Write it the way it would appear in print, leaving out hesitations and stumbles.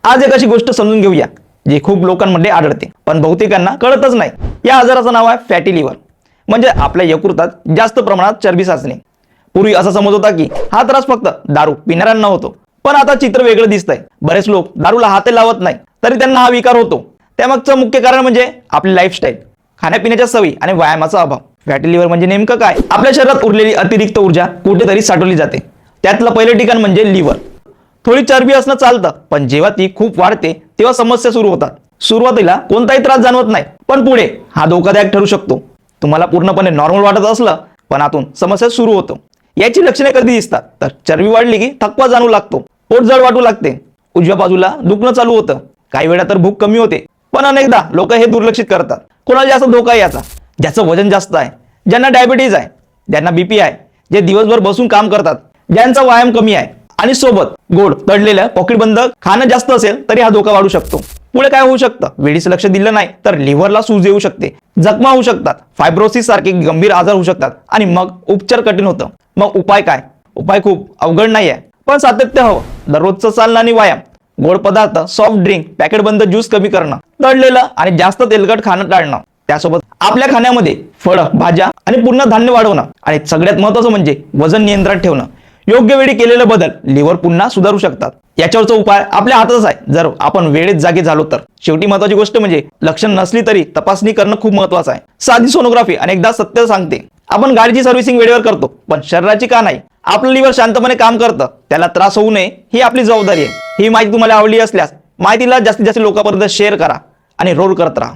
आज एक अशी गोष्ट समजून घेऊया जी खूप लोकांमध्ये आढळते पण बहुतेकांना कळतच नाही. या आजाराचं नाव आहे फॅटी लिव्हर. म्हणजे आपल्या यकृतात जास्त प्रमाणात चरबी साचणे. पूर्वी असा समज होता की हा त्रास फक्त दारू पिणाऱ्यांना होतो, पण आता चित्र वेगळं दिसतंय. बरेच लोक दारूला हात लावत नाही तरी त्यांना हा विकार होतो. त्यामागचं मुख्य कारण म्हणजे आपली लाईफस्टाईल, खाण्यापिण्याच्या सवयी आणि व्यायामाचा अभाव. फॅटी लिव्हर म्हणजे नेमकं काय? आपल्या शरीरात उरलेली अतिरिक्त ऊर्जा कुठेतरी साठवली जाते. त्यातलं पहिलं ठिकाण म्हणजे लिव्हर. थोडी चरबी असणं चालतं, पण जेव्हा ती खूप वाढते तेव्हा समस्या सुरू होतात. सुरुवातीला कोणताही त्रास जाणवत नाही, पण पुढे हा धोकादायक ठरू शकतो. तुम्हाला पूर्णपणे नॉर्मल वाटत असलं पण आतून समस्या सुरू होतो. याची लक्षणे कधी दिसतात तर चरबी वाढली की थकवा जाणवू लागतो, पोट जड वाटू लागते, उजव्या बाजूला दुखणं चालू होतं, काही वेळा तर भूक कमी होते. पण अनेकदा लोक हे दुर्लक्षित करतात. कोणाला जास्त धोका आहे याचा? ज्याचं वजन जास्त आहे, ज्यांना डायबिटीज आहे, ज्यांना बीपी आहे, जे दिवसभर बसून काम करतात, ज्यांचा व्यायाम कमी आहे आणि सोबत गोड तळलेलं पॉकेटबंद खाणं जास्त असेल तरी हा धोका वाढू शकतो. पुढे काय होऊ शकतं? वेळीच लक्ष दिलं नाही तर लिव्हरला सूज येऊ शकते, जखमा होऊ शकतात, फायब्रोसिस सारखे गंभीर आजार होऊ शकतात आणि मग उपचार कठीण होतं. मग उपाय काय? उपाय खूप अवघड नाही आहे, पण सातत्य हवं. दररोजचं चालणं आणि व्यायाम, गोड पदार्थ, सॉफ्ट ड्रिंक, पॅकेटबंद ज्यूस कमी करणं, तळलेलं आणि जास्त तेलकट खाणं टाळणं. त्यासोबत आपल्या खाण्यामध्ये फळं, भाज्या आणि पूर्ण धान्य वाढवणं आणि सगळ्यात महत्त्वाचं म्हणजे वजन नियंत्रणात ठेवणं. योग्य वेळी केलेले बदल लिव्हर पुन्हा सुधारू शकतात. याच्यावरचा उपाय आपल्या हातातच आहे, जर आपण वेळेत जागे झालो तर. शेवटी महत्त्वाची गोष्ट म्हणजे लक्षण नसली तरी तपासणी करणं खूप महत्त्वाचं आहे. साधी सोनोग्राफी अनेकदा सत्य सांगते. आपण गाडीची सर्व्हिसिंग वेळेवर करतो, पण शरीराची का नाही? आपलं लिव्हर शांतपणे काम करतं, त्याला त्रास होऊ नये ही आपली जबाबदारी आहे. ही माहिती तुम्हाला आवडली असल्यास माहितीला जास्तीत जास्त लोकांपर्यंत शेअर करा आणि रोल करत राहा.